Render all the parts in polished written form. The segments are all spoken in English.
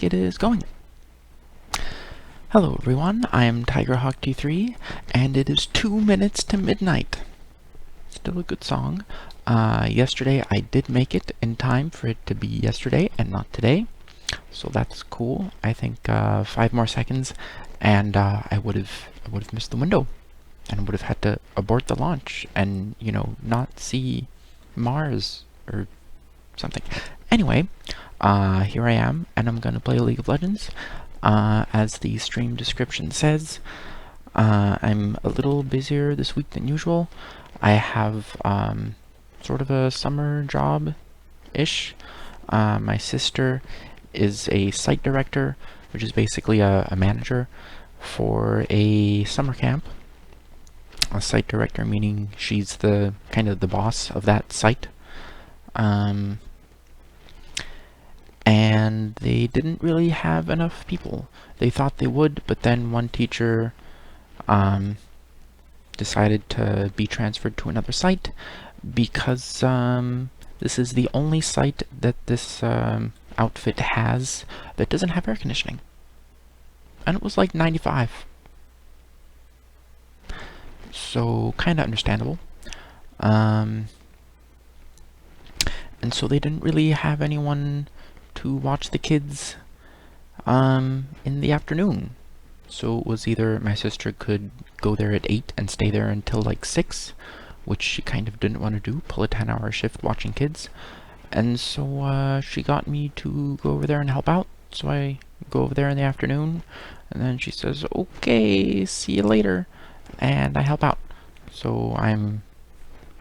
like it is going. Hello everyone, I am TigerHawk23, and it is 2 minutes to midnight. Still a good song. Yesterday I did make it in time for it to be yesterday and not today, so that's cool. I think 5 more seconds, and I would have missed the window, and would have had to abort the launch, and not see Mars or something. Anyway, here I am, and I'm gonna play League of Legends. As the stream description says, I'm a little busier this week than usual. I have sort of a summer job-ish. My sister is a site director, which is basically a manager for a summer camp. A site director meaning she's the kind of the boss of that site. And they didn't really have enough people. They thought they would, but then one teacher decided to be transferred to another site because this is the only site that this outfit has that doesn't have air conditioning. And it was like 95. So kind of understandable. And so they didn't really have anyone to watch the kids in the afternoon. So it was either my sister could go there at 8 and stay there until like 6, which she kind of didn't want to do, pull a 10-hour shift watching kids. And so she got me to go over there and help out. So I go over there in the afternoon, and then she says, okay, see you later, and I help out. So I'm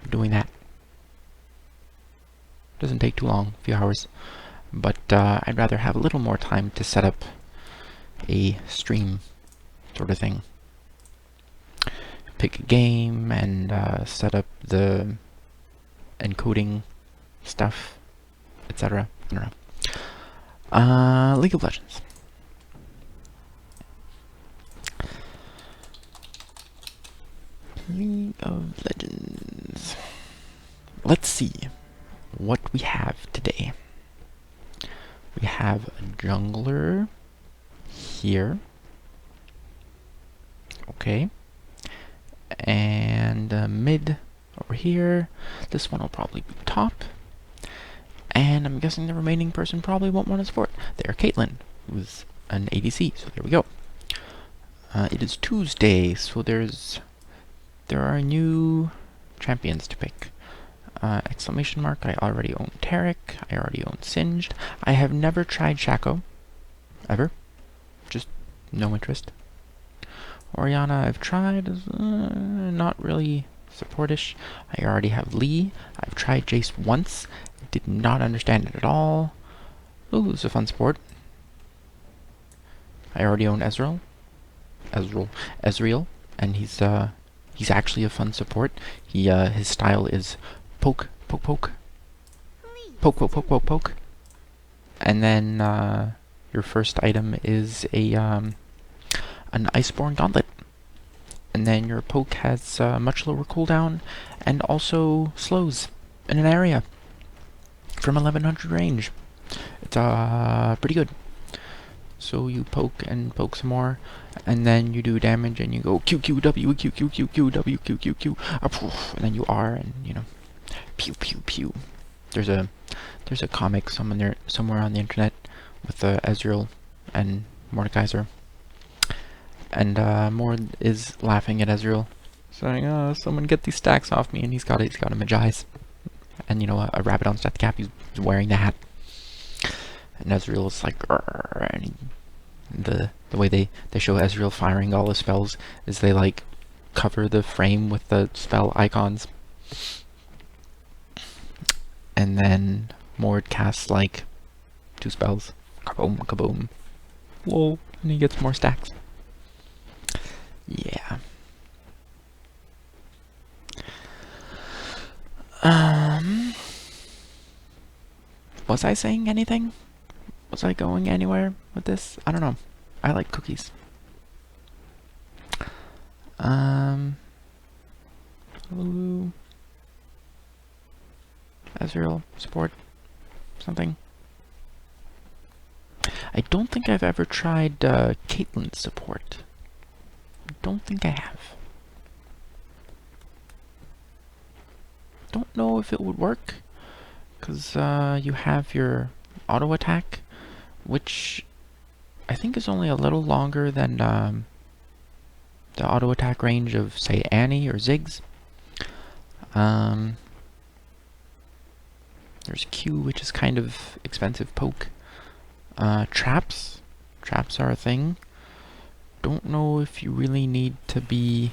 doing that. Doesn't take too long, a few hours. But I'd rather have a little more time to set up a stream sort of thing. Pick a game and set up the encoding stuff, etc. I don't know. League of Legends. League of Legends. Let's see what we have today. We have a jungler here. Okay. And mid over here. This one will probably be top. And I'm guessing the remaining person probably won't want to support. There, Caitlyn, who's an ADC. So there we go. It is Tuesday, so there are new champions to pick. Exclamation mark, I already own Tarek, I already own Singed. I have never tried Shaco, ever. Just no interest. Orianna I've tried, not really supportish. I already have Lee. I've tried Jace once, did not understand it at all. Lulu's a fun sport. I already own Ezreal, and he's actually a fun support. His style is poke, poke, poke. Poke, poke, poke, poke, poke. And then your first item is an Iceborne Gauntlet. And then your poke has much lower cooldown and also slows in an area from 1100 range. It's pretty good. So you poke and poke some more, and then you do damage and you go Q Q W Q Q Q Q W Q Q Q, and then you R and pew pew pew. There's a comic somewhere on the internet with Ezreal and Mordekaiser, and Mord is laughing at Ezreal, saying, "Oh, someone get these stacks off me!" And he's got a Magi's, and a rabbit on stat cap. He's wearing the hat, and Ezreal is like, and the way they show Ezreal firing all his spells is they like cover the frame with the spell icons. And then Mord casts like 2 spells. Kaboom, kaboom. Whoa, and he gets more stacks. Yeah. Was I saying anything? Was I going anywhere with this? I don't know. I like cookies. Lulu. Ezreal, support, something. I don't think I've ever tried Caitlyn's support. I don't think I have. Don't know if it would work, because you have your auto attack, which I think is only a little longer than the auto attack range of, say, Annie or Ziggs. There's Q, which is kind of expensive poke. Traps. Traps are a thing. Don't know if you really need to be...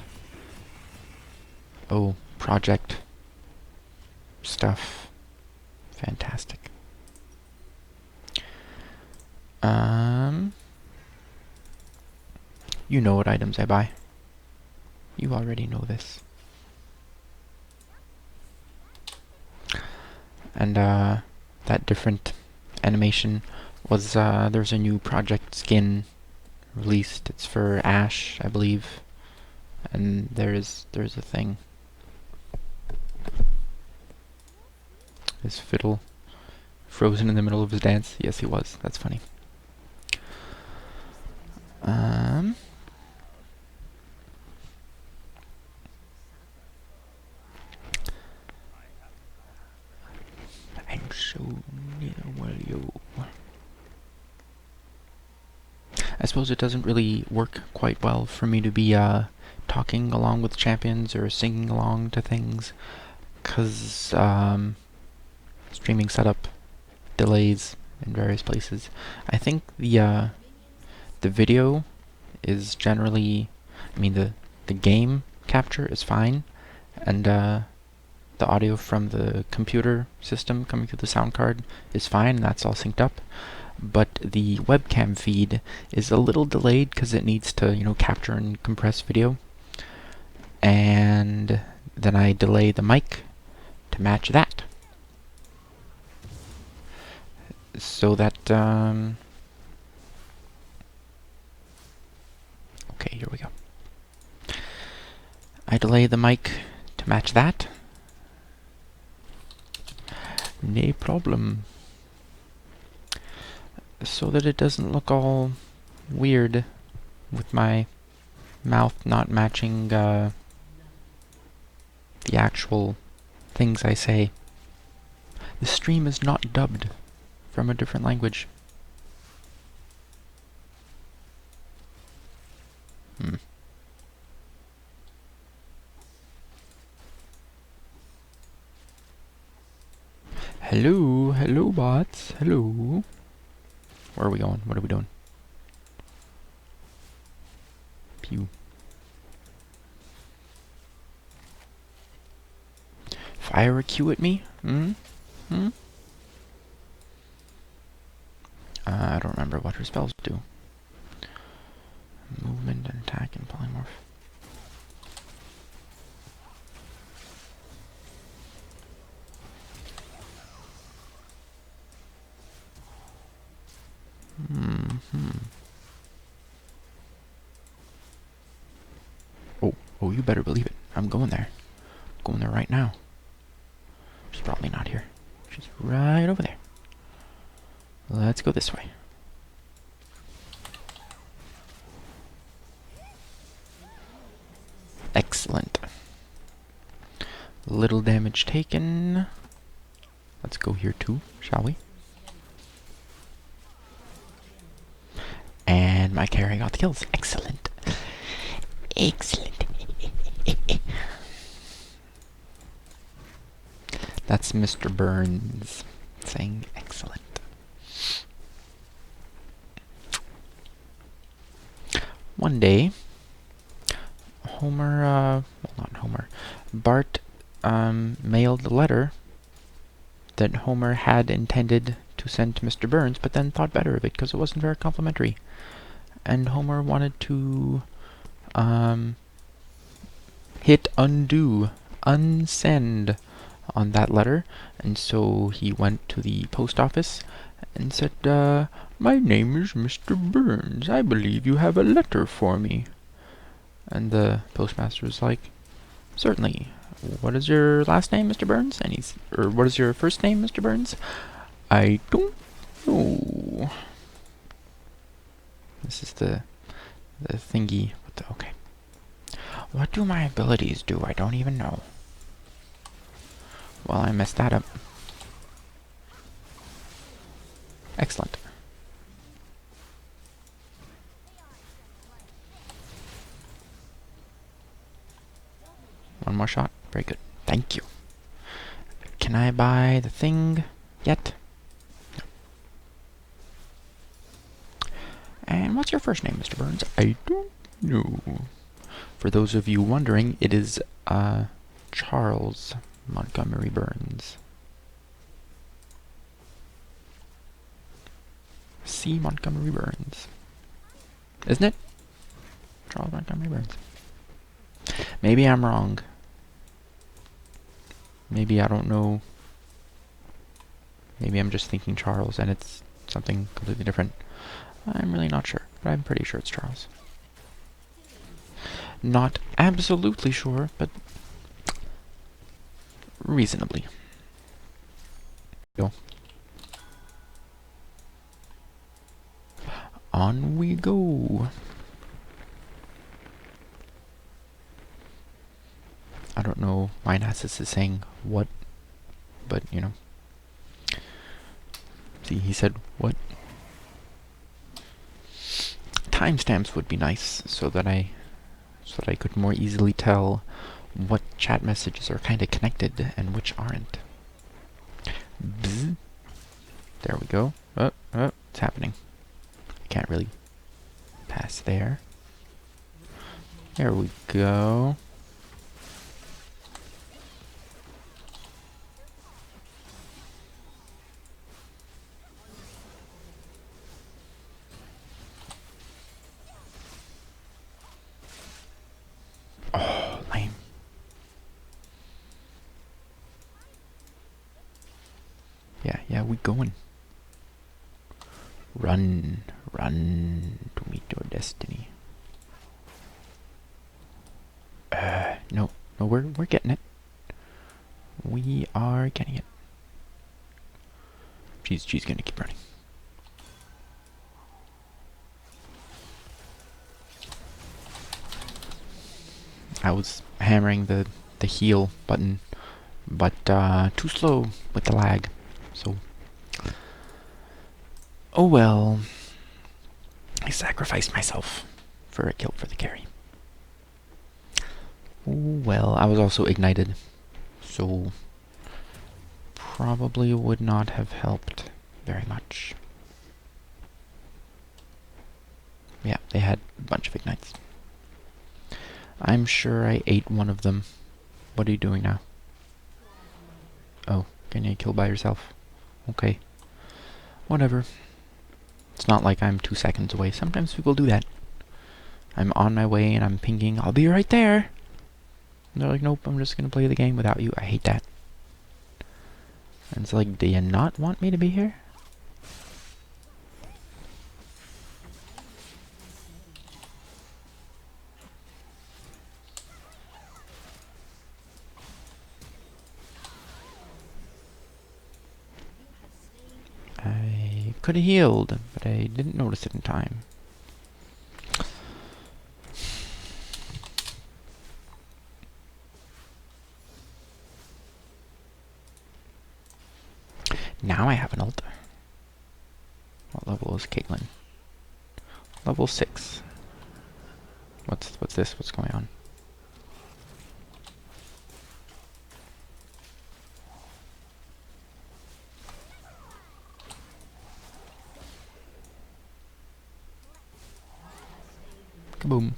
Oh, project stuff. Fantastic. You know what items I buy. You already know this. And that different animation was there's a new project skin released. It's for Ashe, I believe. And there's a thing. Is Fiddle frozen in the middle of his dance? Yes, he was. That's funny. I'm so near you. I suppose it doesn't really work quite well for me to be talking along with champions or singing along to things, because streaming setup delays in various places. I think the video is generally, I mean the game capture is fine, and the audio from the computer system coming through the sound card is fine, and that's all synced up. But the webcam feed is a little delayed because it needs to, capture and compress video. And then I delay the mic to match that. So that, okay, here we go. I delay the mic to match that. No problem. So that it doesn't look all weird with my mouth not matching the actual things I say. The stream is not dubbed from a different language. Hello, hello bots, hello. Where are we going? What are we doing? Pew. Fire a Q at me? I don't remember what her spells do. Movement and attack and polymorph. Oh, you better believe it. I'm going there. Going there right now. She's probably not here. She's right over there. Let's go this way. Excellent. Little damage taken. Let's go here too, shall we? And my carry got the kills. Excellent. Excellent. That's Mr. Burns saying excellent. One day, Bart mailed a letter that Homer had intended to send to Mr. Burns, but then thought better of it because it wasn't very complimentary. And Homer wanted to hit undo, unsend on that letter, and so he went to the post office and said, "My name is Mr. Burns. I believe you have a letter for me." And the postmaster was like, "Certainly. What is your last name, Mr. Burns?" And or what is your first name, Mr. Burns? "I don't know." This is the thingy. Okay. What do my abilities do? I don't even know. Well, I messed that up. Excellent. One more shot. Very good. Thank you. Can I buy the thing yet? No. And what's your first name, Mr. Burns? I don't know. For those of you wondering, it is Charles Montgomery Burns. C. Montgomery Burns. Isn't it? Charles Montgomery Burns. Maybe I'm wrong. Maybe I don't know. Maybe I'm just thinking Charles and it's something completely different. I'm really not sure, but I'm pretty sure it's Charles. Not absolutely sure, but reasonably. Go. On we go. I don't know why Nasus is saying what, but you know. See, he said what? Timestamps would be nice so that I could more easily tell what chat messages are kind of connected and which aren't. Bzz. There we go. Oh, it's happening. I can't really pass there. There we go. Oh, lame. Yeah, we going. Run to meet your destiny. No, we're getting it. We are getting it. She's gonna keep running. I was hammering the heal button, but too slow with the lag. So, oh well. I sacrificed myself for a kill for the carry. Oh well, I was also ignited, so probably would not have helped very much. Yeah, they had a bunch of ignites. I'm sure I ate one of them. What are you doing now? Oh, can you kill by yourself? Okay. Whatever. It's not like I'm 2 seconds away. Sometimes people do that. I'm on my way and I'm pinging, I'll be right there! And they're like, nope, I'm just gonna play the game without you. I hate that. And it's like, do you not want me to be here? I could have healed, but I didn't notice it in time. Now I have an ult. What level is Caitlyn? Level 6. What's this? What's going on? Kaboom.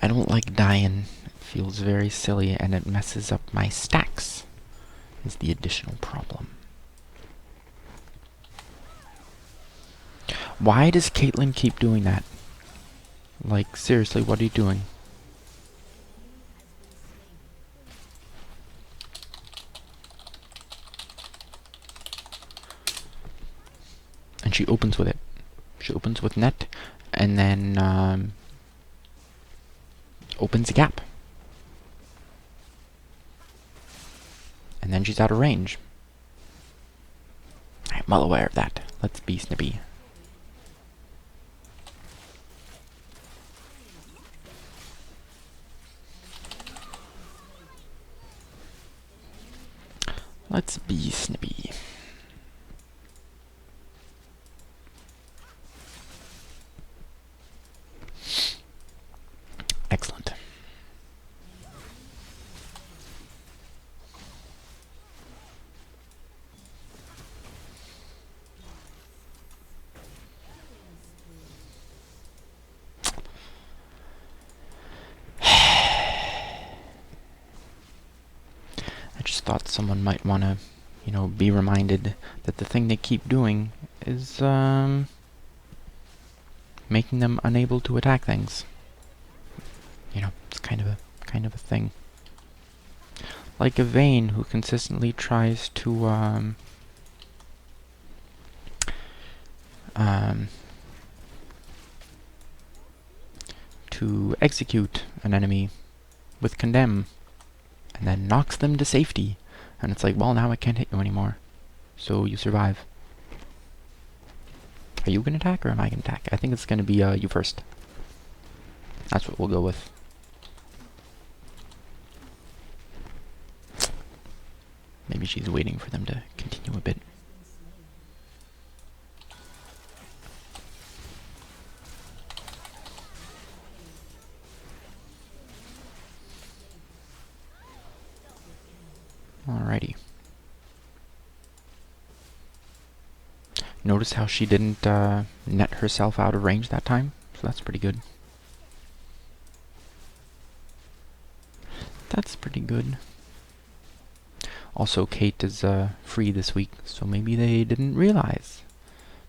I don't like dying. It feels very silly and it messes up my stacks, is the additional problem. Why does Caitlyn keep doing that? Like, seriously, what are you doing? And she opens with it. She opens with net, and then opens a gap. And then she's out of range. I'm well aware of that. Let's be snippy. Let's be snippy. Excellent. I just thought someone might want to, you know, be reminded that the thing they keep doing is, making them unable to attack things. You know, it's kind of a thing. Like a Vayne who consistently tries to, to execute an enemy with Condemn, and then knocks them to safety. And it's like, well, now I can't hit you anymore. So you survive. Are you gonna attack or am I gonna attack? I think it's gonna be you first. That's what we'll go with. Maybe she's waiting for them to continue a bit. Alrighty. Notice how she didn't net herself out of range that time? So that's pretty good. That's pretty good. Also, Kate is free this week, so maybe they didn't realize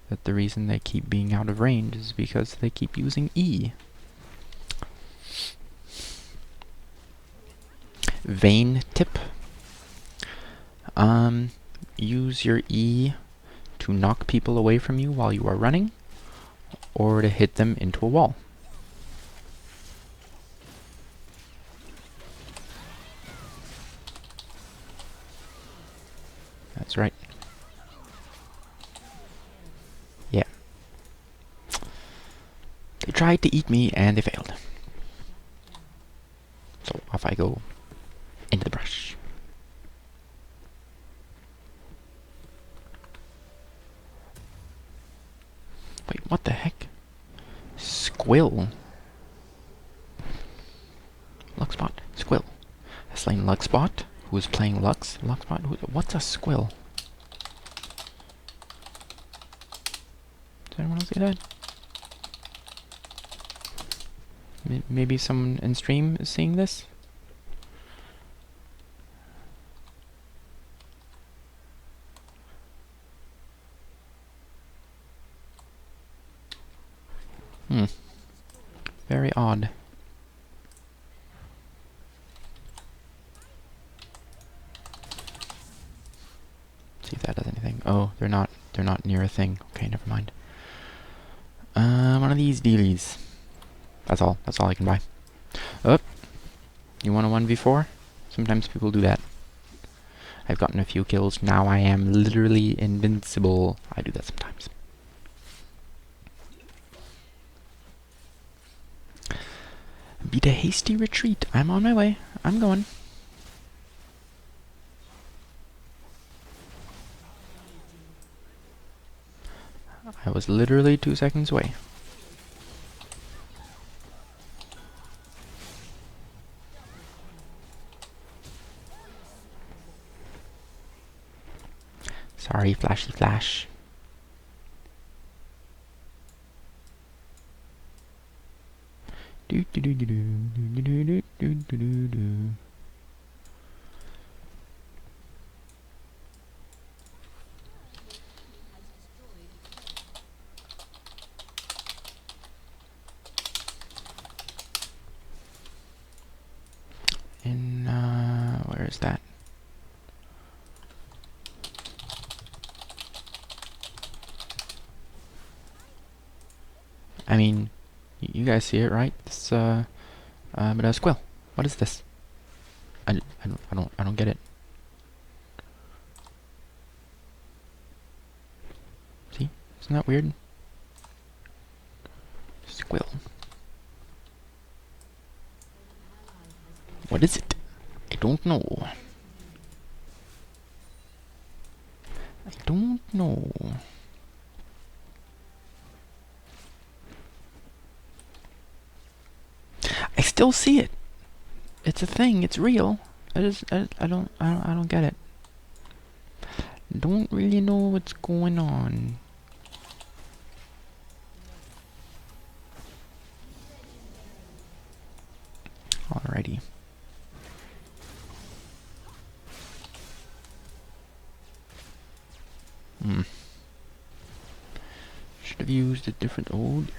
that the reason they keep being out of range is because they keep using E. Vayne tip. Use your E to knock people away from you while you are running, or to hit them into a wall. That's right. Yeah. They tried to eat me and they failed. So off I go into the brush. Wait, what the heck? Squill. Luxbot. Squill. Has slain Luxbot, who is playing Lux. Luxbot? What's a squill? Does anyone else see that? Maybe someone in stream is seeing this? Very odd. See if that does anything. Oh, they're not near a thing. Okay, never mind. One of these dealies. That's all I can buy. Oh, you want a 1v4? Sometimes people do that. I've gotten a few kills. Now I am literally invincible. I do that sometimes. Beat a hasty retreat. I'm on my way. I'm going. I was literally 2 seconds away. Sorry, flashy flash. Do do do do do do do do do do do. In where is that? I mean, you guys see it, right? This but a squill. What is this? I don't get it. Isn't that weird? Squill. What is it? I don't know. I don't know. I still see it. It's a thing. It's real. I don't get it. Don't really know what's going on. Alrighty. Should have used a different. Oh dear.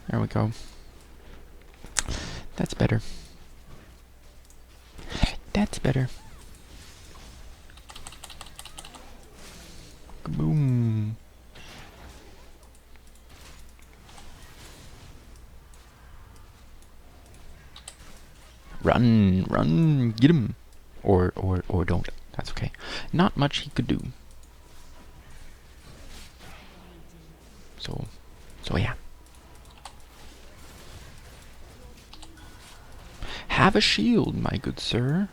There we go. That's better. That's better. Kaboom. Run, run, get him. Or don't. That's okay. Not much he could do. So yeah. Have a shield, my good sir.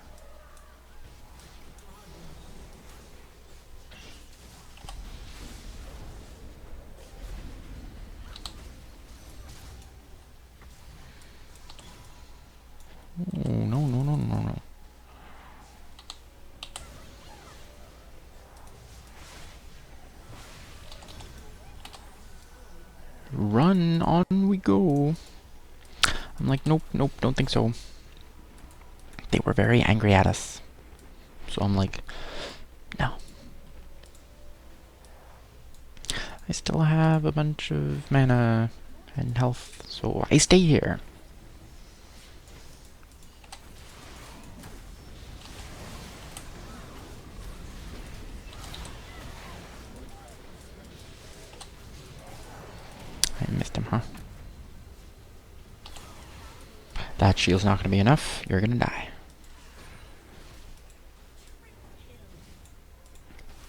Oh, no. Run, on we go. I'm like, nope, don't think so. They were very angry at us. So I'm like, no. I still have a bunch of mana and health, so I stay here. I missed him, huh? That shield's not gonna be enough. You're gonna die.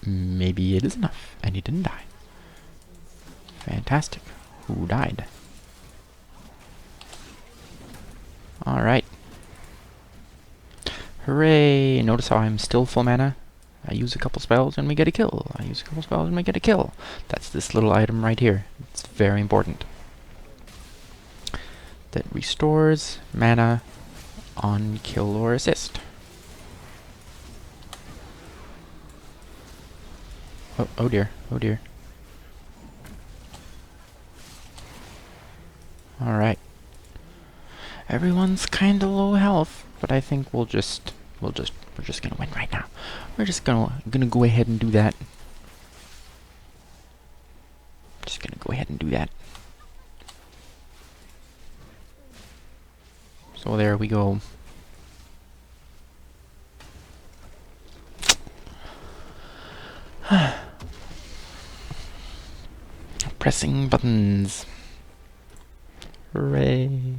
Maybe it is enough, and he didn't die. Fantastic. Who died? Alright. Hooray! Notice how I'm still full mana? I use a couple spells and we get a kill. I use a couple spells and we get a kill. That's this little item right here. It's very important. That restores mana on kill or assist. Oh dear, oh dear. Alright. Everyone's kinda low health, but I think we're just gonna win right now. We're just gonna go ahead and do that. Just gonna go ahead and do that. So there we go. Pressing buttons. Hooray.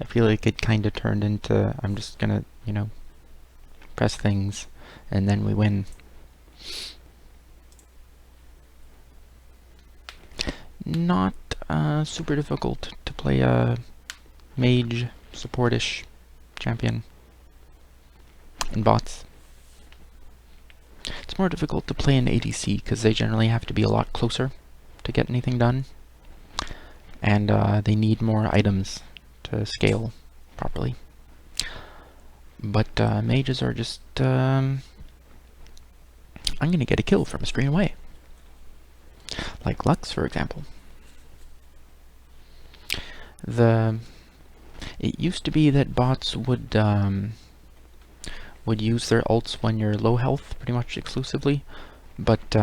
I feel like it kind of turned into, I'm just gonna, you know, press things, and then we win. Not super difficult to play a mage, supportish champion in bots. It's more difficult to play an ADC because they generally have to be a lot closer to get anything done, and they need more items to scale properly. But mages are just I'm gonna get a kill from a screen away, like Lux, for example. It used to be that bots would use their ults when you're low health pretty much exclusively, but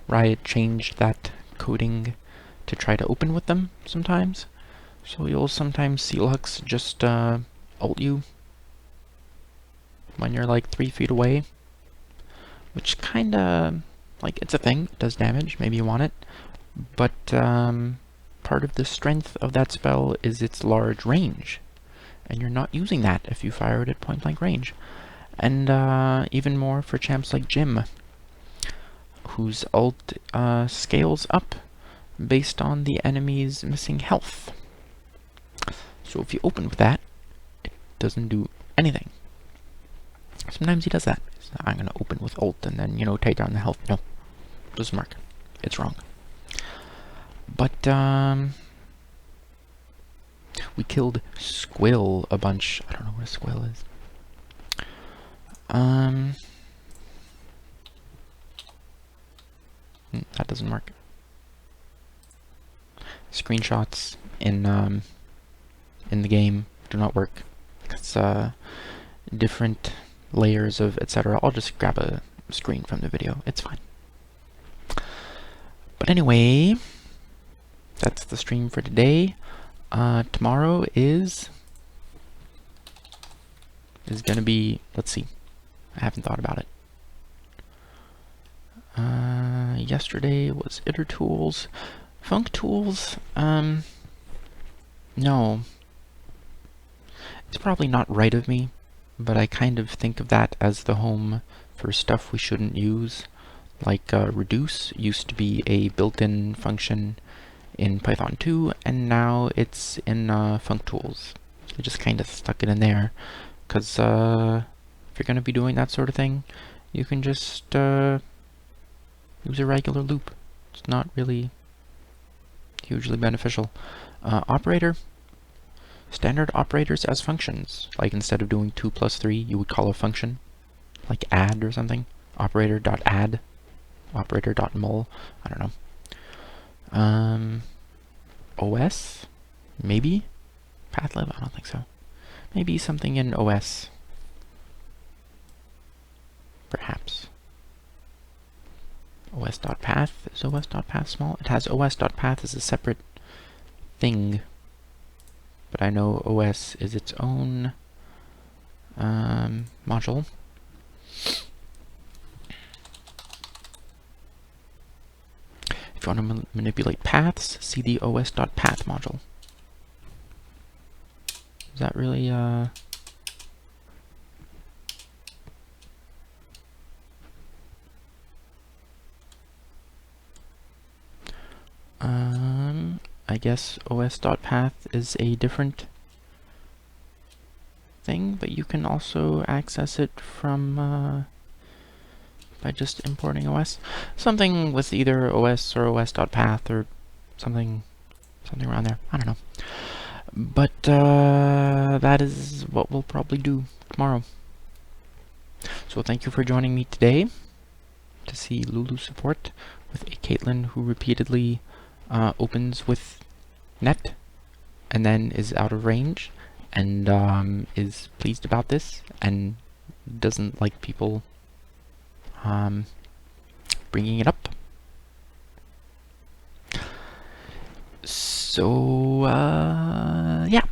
Riot changed that coding to try to open with them sometimes. So you'll sometimes see Lux just ult you when you're like 3 feet away, which kinda, like, it's a thing, it does damage, maybe you want it, but part of the strength of that spell is its large range, and you're not using that if you fire it at point-blank range. And even more for champs like Jim, whose ult scales up based on the enemy's missing health. So if you open with that, it doesn't do anything. Sometimes he does that. I'm gonna open with ult and then, take down the health. No, doesn't work. It's wrong. But, we killed Squill a bunch. I don't know what a Squill is. That doesn't work. Screenshots in the game do not work. It's different layers of etc. I'll just grab a screen from the video. It's fine. But anyway, that's the stream for today. Tomorrow is gonna be, let's see, I haven't thought about it. Yesterday was Iter Tools. Funk Tools, no. It's probably not right of me, but I kind of think of that as the home for stuff we shouldn't use. Like reduce used to be a built-in function in Python 2, and now it's in Funk Tools. I just kind of stuck it in there, because if you're going to be doing that sort of thing, you can just use a regular loop. It's not really hugely beneficial. Operator. Standard operators as functions. Like instead of doing 2 plus 3, you would call a function, like add or something. Operator.add. Operator.mul. I don't know. OS? Maybe? Pathlib? I don't think so. Maybe something in OS. Perhaps. OS.path. Is OS.path small? It has OS.path as a separate thing. But I know OS is its own module. If you want to manipulate paths, see the os.path module. Is that really I guess os.path is a different thing, but you can also access it from by just importing OS. Something with either OS or os.path or something around there. I don't know. But that is what we'll probably do tomorrow. So thank you for joining me today to see Lulu support with a Caitlyn who repeatedly opens with net and then is out of range and is pleased about this and doesn't like people bringing it up. So yeah,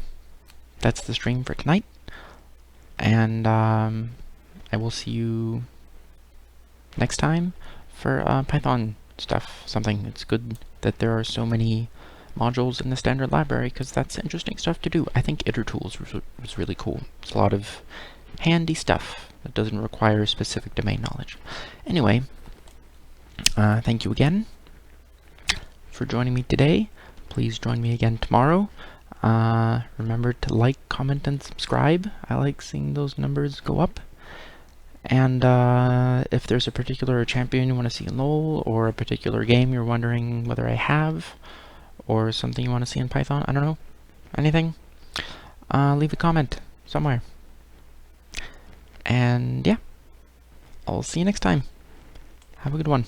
that's the stream for tonight, and I will see you next time for Python stuff. It's good that there are so many modules in the standard library, because that's interesting stuff to do. I think Iter Tools was really cool. It's a lot of handy stuff that doesn't require specific domain knowledge. Anyway, thank you again for joining me today. Please join me again tomorrow. Remember to like, comment, and subscribe. I like seeing those numbers go up. And if there's a particular champion you want to see in LoL, or a particular game you're wondering whether I have, or something you want to see in Python, I don't know, anything, leave a comment somewhere. And yeah, I'll see you next time. Have a good one.